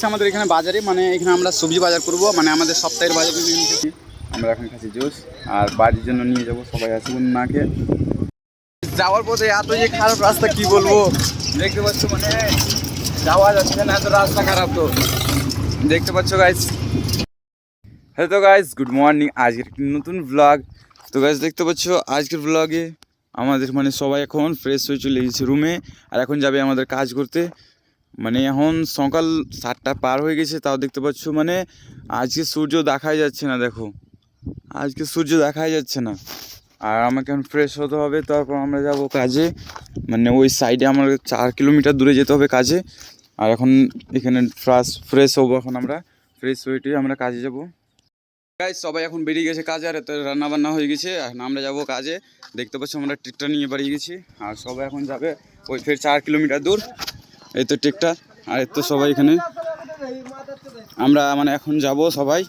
আমাদের এখানে বাজারে মানে এখানে আমরা সবজি বাজার করব মানে আমাদের সপ্তাহের বাজার আমরা এখন খাচ্ছি জুস আর বাড়ির জন্য নিয়ে যাব সবাই আসুন না খেয়ে যাওয়ার পথে এত যে খারাপ রাস্তা কি বলবো দেখতে পাচ্ছ মানে যাওয়া যাচ্ছে না এত রাস্তা খারাপ তো দেখতে পাচ্ছ গাইস। হ্যালো তো গাইস গুড মর্নিং আজকের একটি নতুন ব্লগ। তো গাইস দেখতে পাচ্ছ আজকের ব্লগে আমাদের মানে সবাই এখন ফ্রেশ হয়ে চলে গেছে রুমে আর এখন যাবে আমাদের কাজ করতে। মানে এখন সকাল 7টা পার হয়ে গেছে তাও দেখতে পাচ্ছ মানে আজকে সূর্য দেখাই যাচ্ছে না, দেখো আজকে সূর্য দেখাই যাচ্ছে না। আর আমাকে এখন ফ্রেশ হতে হবে, তারপর আমরা যাব কাজে। মানে ওই সাইডে আমার 4 কিলোমিটার দূরে যেতে হবে কাজে। আর এখন এখানে ফ্রেশ হবো, এখন আমরা ফ্রেশ হয়ে আমরা কাজে যাব। গাইস সবাই এখন বেরিয়ে গেছে কাজে আর এত রান্না বান্না হয়ে গেছে, এখন আমরা যাব কাজে। দেখতে পাচ্ছ আমরা ট্রেক্টর নিয়ে বেরিয়ে গেছি আর সবাই এখন যাবে ওই ফের 4 কিলোমিটার দূর। এই তো ট্রেক্টর আর এই তো সবাই এখানে আমরা মানে এখন যাব সবাই।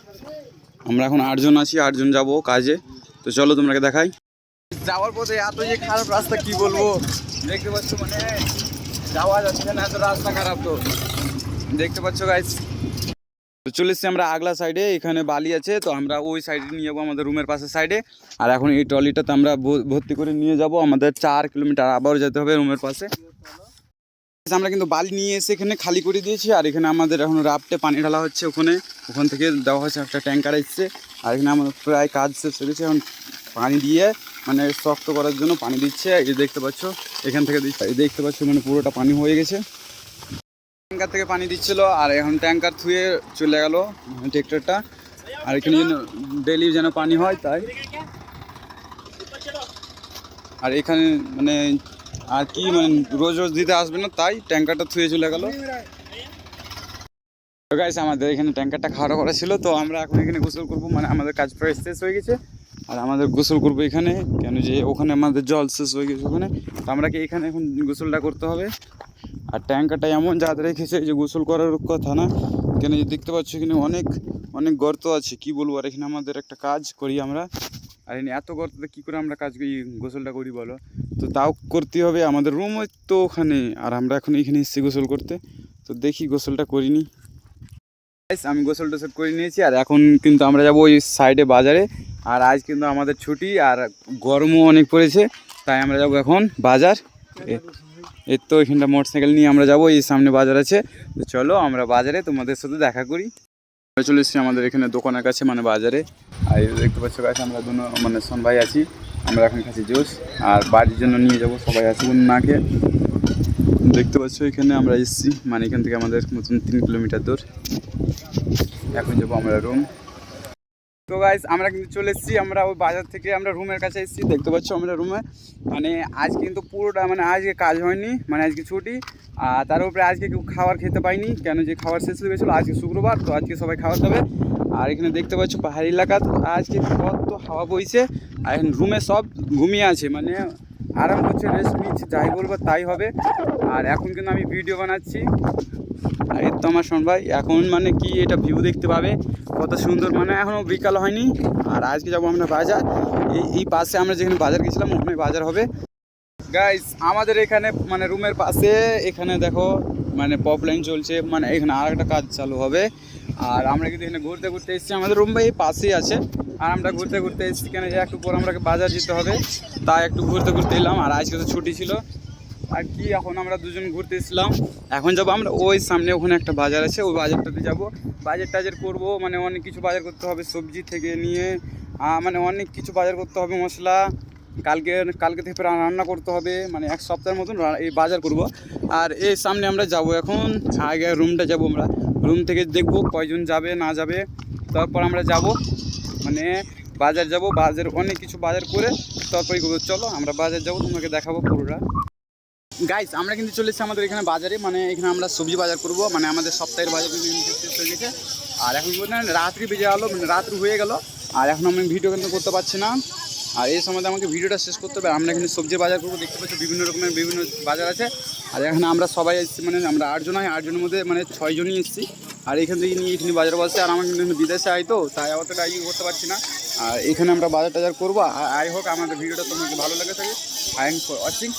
আমরা এখন 8 জন আছি, 8 জন যাব কাজে। তো চলো তোমাকে দেখাই। যাওয়ার পথে এত যে খারাপ রাস্তা কি বলবো দেখতে পাচ্ছ মানে যাওয়া যাচ্ছে না এত রাস্তা খারাপ তো দেখতে পাচ্ছ গাইস। তো চলে এসছি আমরা আগলা সাইডে, এখানে বালি আছে তো আমরা ওই সাইডে নিয়ে যাবো আমাদের রুমের পাশের সাইডে। আর এখন এই ট্রলিটাতে আমরা ভর্তি করে নিয়ে যাব আমাদের 4 কিলোমিটার আবার যেতে হবে রুমের পাশে। আমরা কিন্তু বালি নিয়ে এসে এখানে খালি করে দিয়েছি আর এখানে আমাদের এখন রাফটে পানি ঢালা হচ্ছে, ওখান থেকে দেওয়া হচ্ছে একটা ট্যাঙ্কার এসছে। আর এখানে আমাদের প্রায় কাজ শেষ হয়ে গেছে, এখন পানি দিয়ে মানে শক্ত করার জন্য পানি দিচ্ছে। এই দেখতে পাচ্ছ এখান থেকে দিচ্ছে, দেখতে পাচ্ছ মানে পুরোটা পানি হয়ে গেছে। ট্যাঙ্কার থেকে পানি দিচ্ছিল আর এখন ট্যাঙ্কার ধুয়ে চলে গেল ট্রেক্টরটা। আর এখানে যেন ডেলি যেন পানি হয় তাই। আর এখানে মানে আর কি মানে রোজ রোজ দিতে আসবে না তাই ট্যাঙ্কারটা ধুয়ে চলে গেল। তো গাইস আমাদের এখানে ট্যাঙ্কারটা খাওয়া করা ছিল, তো আমরা এখন এখানে গোসল করবো। মানে আমাদের কাজ প্রায় শেষ হয়ে গেছে আর আমাদের গোসল করবো এখানে, কেন যে ওখানে আমাদের জল শেষ হয়ে গেছে ওখানে, তো আমরা কি এখানে এখন গোসলটা করতে হবে। আর ট্যাঙ্কারটা এমন জায়গাতে রেখেছে যে গোসল করার কথা না, কেন যে দেখতে পাচ্ছ এখানে অনেক অনেক গর্ত আছে কি বলবো। আর এখানে আমাদের একটা কাজ করি আমরা, আর এখানে এত গর্ততে কী করে আমরা কাজ করি গোসলটা করি বলো। তো তাও করতে হবে, আমাদের রুম ওই তো ওখানে আর আমরা এখন এখানে এসেছি গোসল করতে। তো দেখি গোসলটা করিনি। আমি গোসল টোসল করে নিয়েছি আর এখন কিন্তু আমরা যাবো ওই সাইডে বাজারে। আর আজ কিন্তু আমাদের ছুটি আর গরমও অনেক পড়েছে তাই আমরা যাব এখন বাজার। এর তো এখানটা মোটরসাইকেল নিয়ে আমরা যাবো, এই সামনে বাজার আছে। তো চলো আমরা বাজারে তোমাদের সাথে দেখা করি। চলে এসেছি আমাদের এখানে দোকানের কাছে মানে বাজারে। আর দেখতে পাচ্ছ গাছ আমরা দুনো মানে সন ভাই আছি, আমরা এখন খাচ্ছি জুস আর বাড়ির জন্য নিয়ে যাব সবাই আসুন না খেয়ে। দেখতে পাচ্ছ এখানে আমরা এসেছি মানে এখান থেকে আমাদের মতন 3 কিলোমিটার দূর। এখন যাবো আমরা রুম। তো গাইস আমরা কিন্তু চলে এসেছি, আমরা ওই বাজার থেকে আমরা রুমের কাছে এসেছি। দেখতে পাচ্ছ আমরা রুমে মানে আজ কিন্তু পুরোটা মানে আজকে কাজ হয়নি, মানে আজকে ছুটি। আর তার উপরে আজকে কেউ খাবার খেতে পাইনি, কেন যে খাবার শেষ হয়ে গেছিলো। আজকে শুক্রবার তো আজকে সবাই খাবার খাবে। আর এখানে দেখতে পাচ্ছ পাহাড়ি এলাকা, তো আজকে কত হাওয়া বইছে আর এখন রুমে সব ঘুমিয়ে আছে মানে আরাম করছে, রেস্ট নিচ্ছে, যাই বলবো তাই হবে। আর এখন কিন্তু আমি ভিডিও বানাচ্ছি আর এর তো আমার শোন ভাই এখন মানে কি এটা ভিউ দেখতে পাবে কত সুন্দর, মানে এখনও বিকাল হয়নি। আর আজকে যাবো আমরা বাজার, এই পাশে আমরা যেখানে বাজার গেছিলাম ওখানে বাজার হবে। গাইস আমাদের এখানে মানে রুমের পাশে এখানে দেখো মানে পপ লাইন চলছে, মানে এখানে আর একটা কাজ চালু হবে। আর আমরা কিন্তু এখানে ঘুরতে ঘুরতে এসেছি, আমাদের রুম এই পাশেই আছে। আর আমরা ঘুরতে ঘুরতে এসেছি কেন যে একটু পর আমরা বাজার যেতে হবে তাই একটু ঘুরতে ঘুরতে এলাম। আর আজকে তো ছুটি ছিল আর কি এখন আমরা দুজন ঘুরতে এসেছিলাম। এখন যাবো আমরা ওই সামনে ওখানে একটা বাজার আছে, ওই বাজারটাতে যাবো, বাজার টাজার করবো। মানে অনেক কিছু বাজার করতে হবে সবজি থেকে নিয়ে, মানে অনেক কিছু বাজার করতে হবে, মশলা কালকে থেকে রান্না করতে হবে, মানে 1 সপ্তাহের মতন এই বাজার করব। আর এই সামনে আমরা যাব এখন, আগে রুমটা যাব, আমরা রুম থেকে দেখব কয়জন যাবে না যাবে, তারপর আমরা যাব মানে বাজার যাব। বাজার অনেক কিছু বাজার করে তারপরে চলো আমরা বাজার যাব, তোমাকে দেখাবো পুরোটা। গাইস আমরা কিন্তু চলে এসেছি আমাদের এখানে বাজারে, মানে এখানে আমরা সবজি বাজার করব, মানে আমাদের সপ্তাহের বাজার কিন্তু শেষ হয়ে গেছে। আর এখন রাত্রি বেজে গেলো, মানে রাত্রি হয়ে গেল আর এখন আমি ভিডিও কিন্তু করতে পারছি না। আর এই সময় আমাকে ভিডিওটা শেষ করতে হবে। আমরা এখানে সবজি বাজার করবো, দেখতে পাচ্ছি বিভিন্ন রকমের বিভিন্ন বাজার আছে। আর এখানে আমরা সবাই এসেছি, মানে আমরা 8 জন হয়, 8 জনের মধ্যে মানে 6 জনই এসেছি। আর এখান থেকে নিয়ে এখানে বাজার বসছে আর আমার কিন্তু বিদেশে আই তো তাই অতটা করতে পারছি না। আর এখানে আমরা বাজার টাজার করবো। আই হোক আমাদের ভিডিওটা তোমাকে ভালো লেগে থাকে। Thanks for watching.